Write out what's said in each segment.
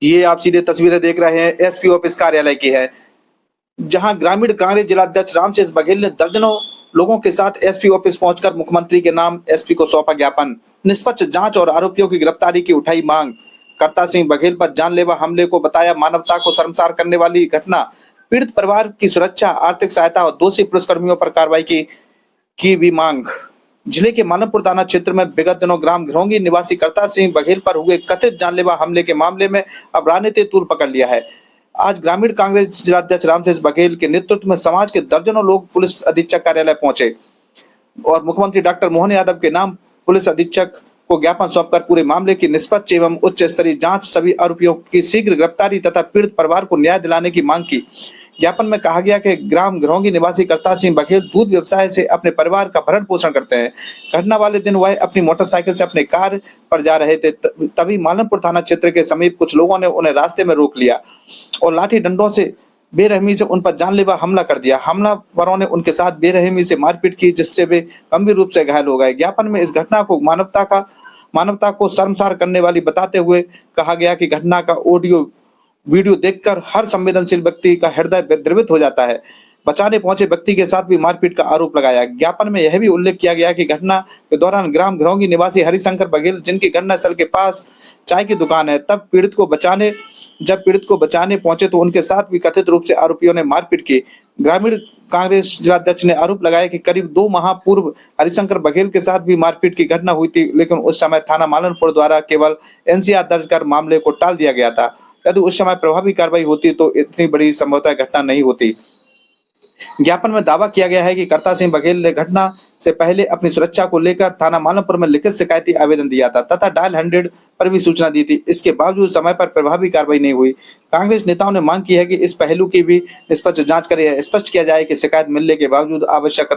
ये आप सीधे तस्वीरें देख रहे हैं एसपी ऑफिस कार्यालय की है, जहां ग्रामीण कांग्रेस जिलाध्यक्ष रामशेष बघेल ने दर्जनों लोगों के साथ एसपी ऑफिस पहुंचकर मुख्यमंत्री के नाम एसपी को सौंपा ज्ञापन। निष्पक्ष जांच और आरोपियों की गिरफ्तारी की उठाई मांग। करता सिंह बघेल पर जानलेवा हमले को बताया मानवता को शर्मसार करने वाली घटना। पीड़ित परिवार की सुरक्षा, आर्थिक सहायता और दोषी पुलिसकर्मियों पर कार्रवाई की भी मांग। जिले के मानवपुर थाना क्षेत्र में विगत दिनों ग्राम घरौंगी निवासी करता सिंह बघेल पर हुए कथित जानलेवा हमले के मामले में अब राजनीतिक तूल पकड़ लिया है। आज ग्रामीण कांग्रेस जिलाध्यक्ष रामशेष बघेल के नेतृत्व में समाज के दर्जनों लोग पुलिस अधीक्षक कार्यालय पहुंचे और मुख्यमंत्री डॉक्टर मोहन यादव के नाम पुलिस अधीक्षक को ज्ञापन सौंपकर पूरे मामले की निष्पक्ष एवं उच्च स्तरीय जांच, सभी आरोपियों की शीघ्र गिरफ्तारी तथा पीड़ित परिवार को न्याय दिलाने की मांग की। ज्ञापन में कहा गया कि ग्राम घरौंगी निवासी करतार सिंह बघेल दूध व्यवसाय से अपने परिवार का भरण पोषण करते हैं। घटना वाले दिन वह अपनी मोटरसाइकिल से अपने कार्य पर जा रहे थे, तभी मालमपुर थाना क्षेत्र के समीप कुछ लोगों ने उन्हें रास्ते में रोक लिया और लाठी डंडों से बेरहमी से उन पर जानलेवा हमला कर दिया। हमलावरों ने उनके साथ बेरहमी से मारपीट की, जिससे वे गंभीर रूप से घायल हो गए। ज्ञापन में इस घटना को मानवता को शर्मसार करने वाली बताते हुए कहा गया कि घटना का ऑडियो वीडियो देखकर हर संवेदनशील व्यक्ति का हृदय द्रवित हो जाता है। बचाने पहुंचे व्यक्ति के साथ भी मारपीट का आरोप लगाया। ज्ञापन में यह भी उल्लेख किया गया कि घटना के दौरान ग्राम घरौंगी निवासी हरिशंकर बघेल, जिनकी घटनास्थल के पास चाय की दुकान है, जब पीड़ित को बचाने पहुंचे तो उनके साथ भी कथित रूप से आरोपियों ने मारपीट की। ग्रामीण कांग्रेस जिलाध्यक्ष ने आरोप लगाया कि करीब 2 माह पूर्व हरिशंकर बघेल के साथ भी मारपीट की घटना हुई थी, लेकिन उस समय थाना मालनपुर द्वारा केवल एनसीआर दर्ज कर मामले को टाल दिया गया था। यदि उस समय प्रभावी कार्रवाई होती तो इतनी बड़ी संभवतः घटना नहीं होती। ज्ञापन में दावा किया गया है कि करता सिंह बघेल ने घटना से पहले अपनी सुरक्षा को लेकर थाना मालमपुर में लिखित शिकायती आवेदन दिया था तथा डायल 100 पर भी सूचना दी थी। इसके बावजूद समय पर प्रभावी कार्रवाई नहीं हुई। कांग्रेस नेताओं ने मांग की है कि इस पहलू की भी निष्पक्ष जांच कर स्पष्ट किया जाए कि शिकायत मिलने के बावजूद आवश्यक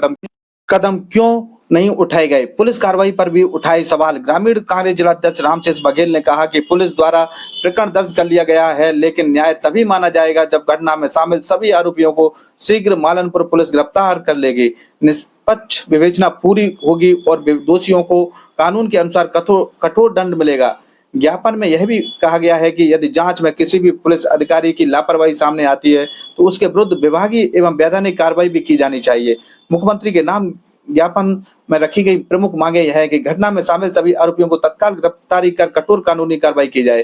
कदम क्यों नहीं उठाए गए। पुलिस कार्रवाई पर भी उठाए सवाल। ग्रामीण कांग्रेस जिलाध्यक्ष रामशेष बघेल ने कहा कि पुलिस द्वारा प्रकरण दर्ज कर लिया गया है, लेकिन न्याय तभी माना जाएगा जब घटना में शामिल सभी आरोपियों को शीघ्र मालनपुर पुलिस गिरफ्तार कर लेगी, निष्पक्ष विवेचना पूरी होगी और दोषियों को कानून के अनुसार कठोर दंड मिलेगा। ज्ञापन में यह भी कहा गया है कि यदि जांच में किसी भी पुलिस अधिकारी की लापरवाही सामने आती है तो उसके विरुद्ध विभागीय एवं वैधानिक कार्रवाई भी की जानी चाहिए। मुख्यमंत्री के नाम ज्ञापन में रखी गई प्रमुख मांगे यह है कि घटना में शामिल सभी आरोपियों को तत्काल गिरफ्तारी कर कठोर कानूनी कार्रवाई की जाए।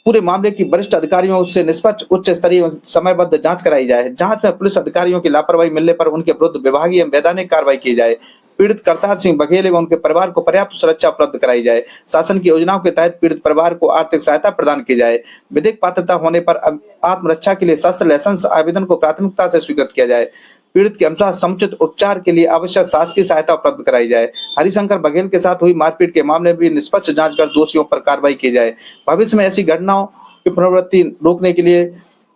पूरे मामले की वरिष्ठ अधिकारियों से निष्पक्ष उच्च स्तरीय समयबद्ध जांच कराई जाए। जांच में पुलिस अधिकारियों की लापरवाही मिलने पर उनके विरुद्ध विभागीय एवं वैधानिक कार्रवाई की जाए। पीड़ित करतार सिंह बघेल एवं उनके परिवार को पर्याप्त सुरक्षा उपलब्ध कराई जाए। शासन की योजनाओं के तहत पीड़ित परिवार को आर्थिक सहायता प्रदान की जाए। विधिक पात्रता होने पर आत्मरक्षा के लिए शस्त्र लाइसेंस आवेदन को प्राथमिकता से स्वीकृत किया जाए। पीड़ित के अनुसार समुचित उपचार के लिए आवश्यक शासकीय सहायता उपलब्ध कराई जाए। हरिशंकर बघेल के साथ हुई मारपीट के मामले में भी निष्पक्ष जांच कर दोषियों पर कार्रवाई की जाए। भविष्य में ऐसी घटनाओं की पुनरावृत्ति रोकने के लिए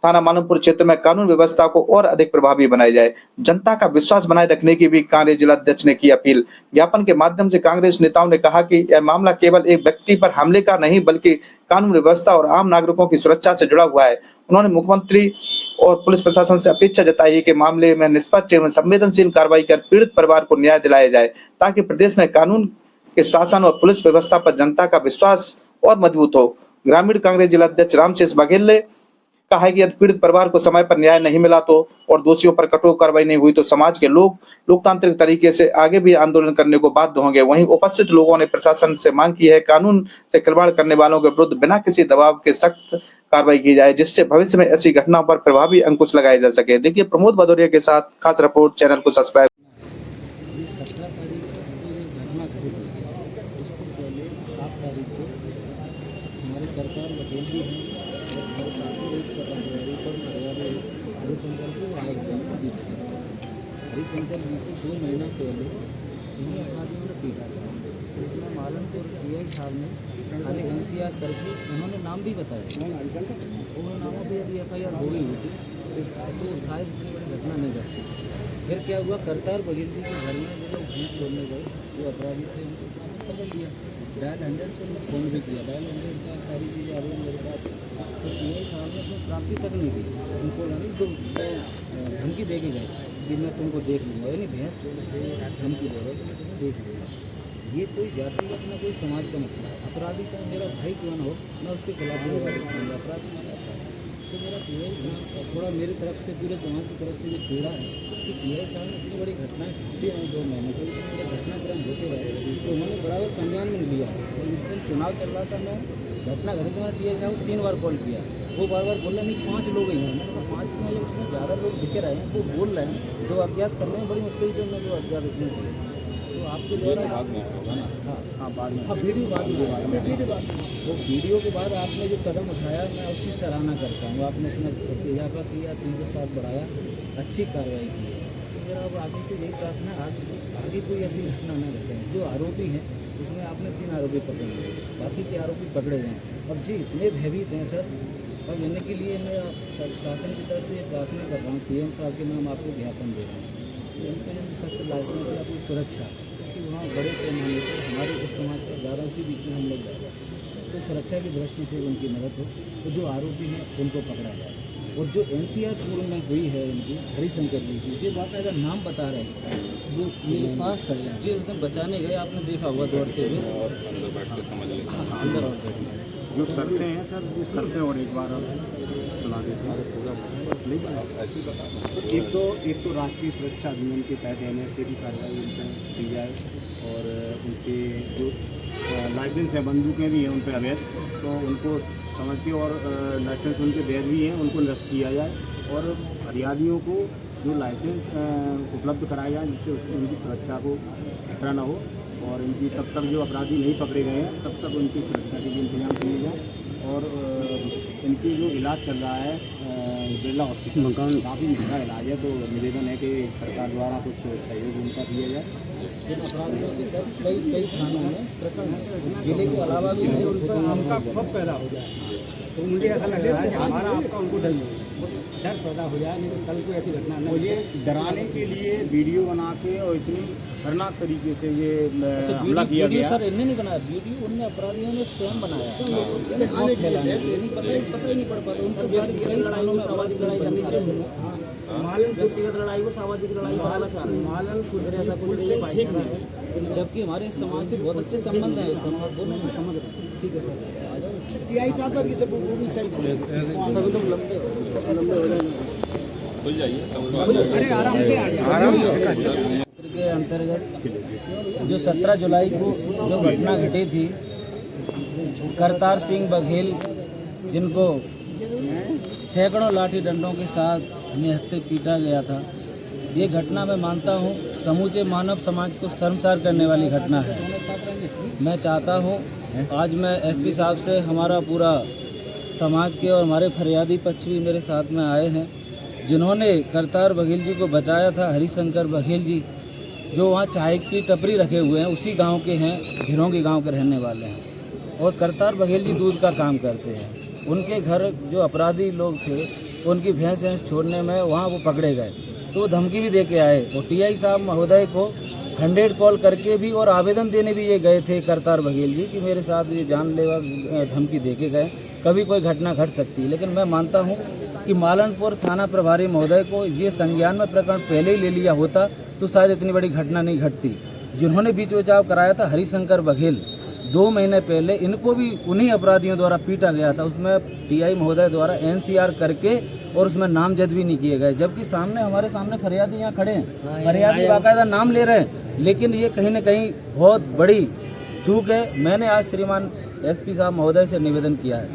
थाना मालमपुर क्षेत्र में कानून व्यवस्था को और अधिक प्रभावी बनाया जाए। जनता का विश्वास बनाए रखने की भी कांग्रेस जिलाध्यक्ष ने की अपील। ज्ञापन के माध्यम से कांग्रेस नेताओं ने कहा कि यह मामला केवल एक व्यक्ति पर हमले का नहीं बल्कि कानून व्यवस्था और आम नागरिकों की सुरक्षा से जुड़ा हुआ है। उन्होंने मुख्यमंत्री और पुलिस प्रशासन से अपेक्षा जताई है कि मामले में निष्पक्ष एवं संवेदनशील कार्रवाई कर पीड़ित परिवार को न्याय दिलाया जाए, ताकि प्रदेश में कानून के शासन और पुलिस व्यवस्था पर जनता का विश्वास और मजबूत हो। ग्रामीण कांग्रेस जिलाध्यक्ष रामशेष बघेल ने कहा है कि यदि पीड़ित परिवार को समय पर न्याय नहीं मिला तो और दोषियों पर कठोर कार्रवाई नहीं हुई तो समाज के लोग लोकतांत्रिक तरीके से आगे भी आंदोलन करने को बाध्य होंगे। वहीं उपस्थित लोगों ने प्रशासन से मांग की है कानून से खिलवाड़ करने वालों के विरुद्ध बिना किसी दबाव के सख्त कार्रवाई की जाए, जिससे भविष्य में ऐसी घटनाओं पर प्रभावी अंकुश लगाया जा सके। देखिए प्रमोद भदौरिया के साथ खास रिपोर्ट। चैनल को सब्सक्राइब। 17 तारीख को ये घटना घटित हुई है। उससे पहले 7 तारीख को हमारे करतार बघेल जी हैं और हमारे साथी एक कर्मचारी पर हरियाणा हरिशंकर को आए थे। हरिशंकर जी को 2 महीना पहले इन्हीं अपराधियों ने पीटा था। उसमें मालनपुर पीआई साहब ने थाने एनसीआर करके उन्होंने नाम भी बताया। उन नामों पर यदि FIR हो गई होती तो शायद इतनी बड़ी घटना नहीं घटती। फिर क्या हुआ, करतार बघेल जी के घर में जो लोग भैंस छोड़ने गए वो अपराधी थे, उनको तुरंत पकड़ लिया। डायल 100 पर फोन भी किया, डायल 100 का सारी चीज़ें आ रही मेरे पास। तो पीआई साहब ने अपनी प्राप्ति तक नहीं दी, उनको यानी धमकी दे के गए कि मैं तुमको देख लूँगा, यानी भैंस छोड़ के धमकी दे रहे कि मैं तुम्हें देख लूँगा। ये कोई जातिगत न कोई समाज का मसला है। अपराधी चाहे मेरा भाई क्यों न हो, मैं उसके खिलाफ करूँगा। अपराधी तो मेरा टीआई साहब थोड़ा मेरी तरफ से, पूरे समाज की तरफ से ये पीड़ा है कि टीआई साहब ने इतनी बड़ी घटनाएं घटती हैं 2 महीने से, इतनी बड़ी घटनाक्रम होते रहे, तो उन्होंने बराबर संज्ञान में नहीं लिया। और उस दिन चुनाव चल रहा था, मैं घटना घटी तो मैंने टीआई साहब को 3 बार कॉल किया, वो बार बार बोल रहे नहीं 5 लोग ही हैं। मैंने कहा 5 में उसमें ज़्यादा लोग दिखे रहे हैं, वो बोल रहे हैं, जो अज्ञात कर रहे हैं, बड़ी मुश्किल से उन्होंने जो अज्ञात इसमें किए। तो आपके द्वारा बाद में होगा ना? हाँ बाद में, हाँ वीडियो बाद में। वो वीडियो के बाद आपने जो कदम उठाया, मैं उसकी सराहना करता हूँ। आपने इसमें इजाफा किया, 307 बढ़ाया, अच्छी कार्रवाई की है। तो मेरा अब आगे से यही प्रार्थना है, आगे कोई ऐसी घटना न घटे। जो आरोपी हैं उसमें आपने 3 आरोपी पकड़े हैं, बाकी के आरोपी पकड़े गए। अब जी इतने भयभीत हैं सर, अब इन्हें के लिए मैं शासन की तरफ से ये प्रार्थना कर रहा हूँ, सीएम साहब के नाम आपको ज्ञापन दे रहा हूँ। तो इनके जैसे शस्त्र लाइसेंस या कोई सुरक्षा, कि वहाँ बड़े पैमाने पर हमारे उस समाज का ज़्यादा, उसी बीच में हम लोग ज़्यादा, तो सुरक्षा की दृष्टि से उनकी मदद हो, तो जो आरोपी हैं उनको पकड़ा जाए। और जो एनसीआर पूर्व में हुई है इनकी, हरिशंकर जी की, जो बाकायदा नाम बता रहे हैं, वो मेरे पास कर जाए। जी उस दिन बचाने गए, आपने देखा हुआ दौड़ते हुए, और अंदर बैठ के समझ लिया। हाँ अंदर और बैठ जो शर्तें हैं सर, ये शर्तें और एक बार सुना देते हैं। एक तो राष्ट्रीय सुरक्षा अधिनियम के तहत एनएसए की कार्रवाई उन पर की जाए, और उनके जो लाइसेंस हैं, बंदूकें भी हैं उन पर अवैध, तो उनको समझ के, और लाइसेंस उनके वैध भी हैं, उनको निरस्त किया जाए। और फरियादियों को जो लाइसेंस उपलब्ध कराया जाए, जिससे उनकी सुरक्षा को खतरा न हो, और इनकी तब तक जो अपराधी नहीं पकड़े गए हैं तब तक उनकी सुरक्षा के लिए इंतजाम किए जाए। और इनकी जो इलाज चल रहा है बिरला हॉस्पिटल, काफ़ी महंगा इलाज है, तो निवेदन है कि सरकार द्वारा कुछ सहयोग उनका दिया जाए। इन अपराधियों के साथ कई थानों में प्रकरण है, जिले के अलावा भी है, उन पर हमका खौफ पैदा हो जाए। तो मुझे ऐसा लग रहा है कि हमारा आपका उनको डर पैदा हो जाए, नहीं तो कल को ऐसी घटना न। मुझे डराने के लिए वीडियो बना के और इतनी खतरनाक तरीके से ये हमला किया गया। सर इन्हें नहीं बनाया वीडियो, उन अपराधियों ने स्वयं बनाया। पता ही नहीं पड़ पाता उनको। कई थानों में सामाजिक लड़ाई करनी चाहिए, व्यक्तिगत लड़ाई को सामाजिक लड़ाई बनाना चाह रहे हैं, ऐसा कुछ नहीं है। जबकि हमारे समाज से बहुत अच्छे संबंध है, दोनों में समझ रहे हैं। ठीक है सर, आ जाओ। टीआई साहब का भी सब वो भी सही, सभी लोग लंबे हो जाएंगे, खुल जाइए, अरे आराम से के अंतर्गत जो 17 जुलाई को जो घटना घटी थी, करतार सिंह बघेल, जिनको सैकड़ों लाठी डंडों के साथ निहत्थे पीटा गया था, ये घटना मैं मानता हूँ समूचे मानव समाज को शर्मसार करने वाली घटना है। मैं चाहता हूँ आज मैं एसपी साहब से, हमारा पूरा समाज के और हमारे फरियादी पक्ष भी मेरे साथ में आए हैं, जिन्होंने करतार बघेल जी को बचाया था। हरिशंकर बघेल जी जो वहाँ चाय की टपरी रखे हुए हैं, उसी गांव के हैं, भिरोंगी गांव के रहने वाले हैं। और करतार बघेल जी दूध का काम करते हैं। उनके घर जो अपराधी लोग थे, उनकी भैंस छोड़ने में वहाँ वो पकड़े गए, तो धमकी भी दे के आए। और टीआई साहब महोदय को 100 कॉल करके भी और आवेदन देने भी ये गए थे करतार बघेल जी कि मेरे साथ ये जानलेवा धमकी दे के गए, कभी कोई घटना घट सकती है। लेकिन मैं मानता हूँ कि मालनपुर थाना प्रभारी महोदय को ये संज्ञान में प्रकरण पहले ही ले लिया होता तो शायद इतनी बड़ी घटना नहीं घटती। जिन्होंने बीच बचाव कराया था हरिशंकर बघेल, 2 महीने पहले इनको भी उन्हीं अपराधियों द्वारा पीटा गया था। उसमें टीआई महोदय द्वारा एनसीआर करके और उसमें नामजद भी नहीं किए गए, जबकि हमारे सामने फरियादी यहाँ खड़े हैं, फरियादी बाकायदा नाम ले रहे हैं। लेकिन ये कहीं न कहीं बहुत बड़ी चूक है। मैंने आज श्रीमान एसपी साहब महोदय से निवेदन किया है,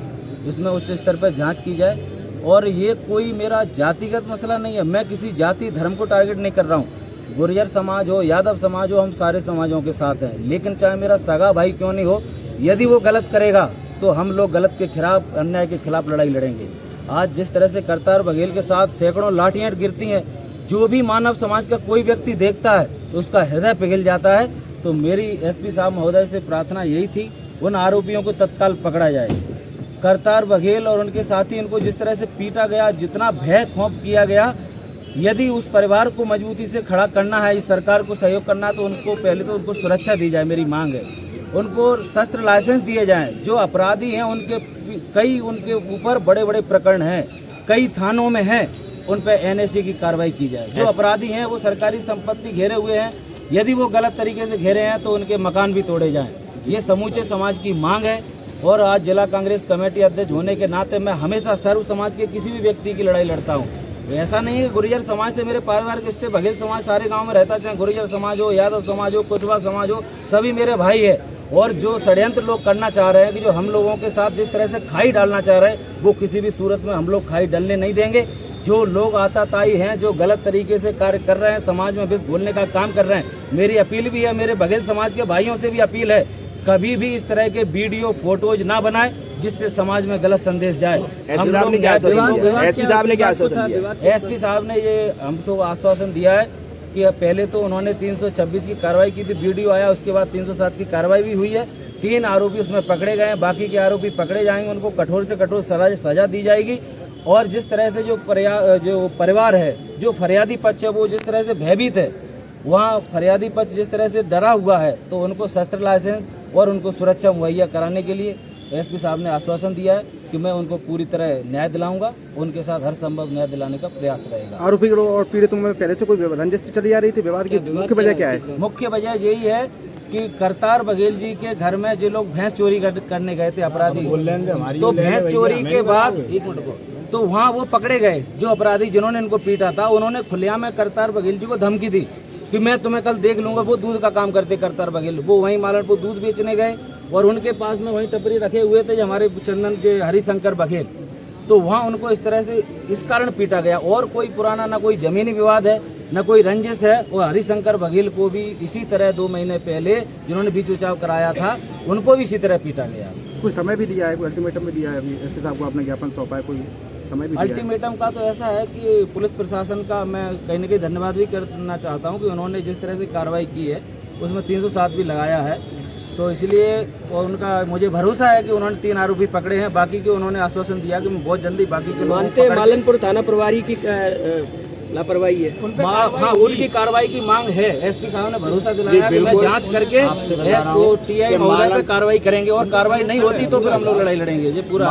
इसमें उच्च स्तर पर जाँच की जाए। और ये कोई मेरा जातिगत मसला नहीं है, मैं किसी जाति धर्म को टारगेट नहीं कर रहा हूँ। गुर्जर समाज हो, यादव समाज हो, हम सारे समाजों के साथ हैं। लेकिन चाहे मेरा सगा भाई क्यों नहीं हो, यदि वो गलत करेगा तो हम लोग गलत के खिलाफ, अन्याय के खिलाफ लड़ाई लड़ेंगे। आज जिस तरह से करतार बघेल के साथ सैकड़ों लाठियाँ गिरती हैं, जो भी मानव समाज का कोई व्यक्ति देखता है तो उसका हृदय पिघल जाता है। तो मेरी एसपी साहब महोदय से प्रार्थना यही थी, उन आरोपियों को तत्काल पकड़ा जाए। करतार बघेल और उनके साथी, इनको जिस तरह से पीटा गया, जितना भय खौफ किया गया, यदि उस परिवार को मजबूती से खड़ा करना है, इस सरकार को सहयोग करना है, तो उनको पहले तो उनको सुरक्षा दी जाए, मेरी मांग है। उनको शस्त्र लाइसेंस दिए जाएं। जो अपराधी हैं उनके ऊपर बड़े बड़े प्रकरण हैं, कई थानों में हैं, उन पर एनएसए की कार्रवाई की जाए। जो अपराधी हैं वो सरकारी संपत्ति घेरे हुए हैं, यदि वो गलत तरीके से घेरे हैं तो उनके मकान भी तोड़े जाएं। ये समूचे समाज की मांग है। और आज जिला कांग्रेस कमेटी अध्यक्ष होने के नाते मैं हमेशा सर्व समाज के किसी भी व्यक्ति की लड़ाई लड़ता हूँ। ऐसा नहीं है गुर्जर समाज से मेरे पारिवारिक रिश्ते, बघेल समाज सारे गांव में रहता, चाहे गुर्जर समाज हो, यादव समाज हो, कुशवाहा समाज हो, सभी मेरे भाई है। और जो षड्यंत्र लोग करना चाह रहे हैं कि जो हम लोगों के साथ जिस तरह से खाई डालना चाह रहे हैं, वो किसी भी सूरत में हम लोग खाई डालने नहीं देंगे। जो लोग आताताई हैं, जो गलत तरीके से कार्य कर रहे हैं, समाज में विष घोलने का काम कर रहे हैं, मेरी अपील भी है, मेरे बघेल समाज के भाइयों से भी अपील है, कभी भी इस तरह के वीडियो फोटोज ना बनाए जिससे समाज में गलत संदेश जाए। हम लोग एसपी साहब ने क्या आश्वासन दिया? एसपी साहब ने ये हमको आश्वासन दिया है कि पहले तो उन्होंने 326 की कार्रवाई की थी, वीडियो आया, उसके बाद 307 की कार्रवाई भी हुई है। 3 आरोपी उसमें पकड़े गए हैं, बाकी के आरोपी पकड़े जाएंगे, उनको कठोर से कठोर सजा दी जाएगी। और जिस तरह से जो परिवार है, जो फरियादी पक्ष है, वो जिस तरह से भयभीत है, वहाँ फरियादी पक्ष जिस तरह से डरा हुआ है, तो उनको शस्त्र लाइसेंस और उनको सुरक्षा मुहैया कराने के लिए एसपी साहब ने आश्वासन दिया है कि मैं उनको पूरी तरह न्याय दिलाऊंगा, उनके साथ हर संभव न्याय दिलाने का प्रयास रहेगा। आरोपी और पीड़ितों में पहले से कोई रंजिश चली आ रही थी? विवाद की मुख्य वजह क्या है? मुख्य वजह यही है कि करतार बघेल जी के घर में जो लोग भैंस चोरी करने गए थे अपराधी, तो भैंस चोरी के बाद एक मिनट को तो वहाँ वो पकड़े गए। जो अपराधी जिन्होंने इनको पीटा था, उन्होंने खुलेआम में करतार बघेल जी को धमकी दी कि मैं तुम्हें कल देख लूंगा। वो दूध का काम करते करतार बघेल, वो वहीं मालनपुर दूध बेचने गए और उनके पास में वहीं टपरी रखे हुए थे हमारे चंदन के हरिशंकर बघेल, तो वहाँ उनको इस तरह से इस कारण पीटा गया। और कोई पुराना ना कोई जमीनी विवाद है, न कोई रंजिश है। और हरिशंकर बघेल को भी इसी तरह 2 महीने पहले जिन्होंने बीच उचाव कराया था, उनको भी इसी तरह पीटा गया। कोई समय भी दिया है, कोई अल्टीमेटम भी दिया है? अभी एसपी साहब को आपने ज्ञापन सौंपा है, कोई समय भी दिया है? अल्टीमेटम का तो ऐसा है कि पुलिस प्रशासन का मैं कहीं न कहीं धन्यवाद भी करना चाहता हूं कि उन्होंने जिस तरह से कार्रवाई की है उसमें 307 भी लगाया है, तो इसलिए उनका मुझे भरोसा है कि उन्होंने 3 आरोपी पकड़े हैं। बाकी के उन्होंने आश्वासन दिया कि मैं बहुत जल्दी बाकी के मानते मालनपुर थाना प्रभारी की लापरवाही है, हाँ उनकी कार्रवाई की मांग है। एसपी साहब ने भरोसा दिलाया कि मैं जांच करके एसओ टीआई महोदय पे कार्रवाई करेंगे और कार्रवाई नहीं होती तो फिर हम लोग लड़ाई लड़ेंगे। ये पूरा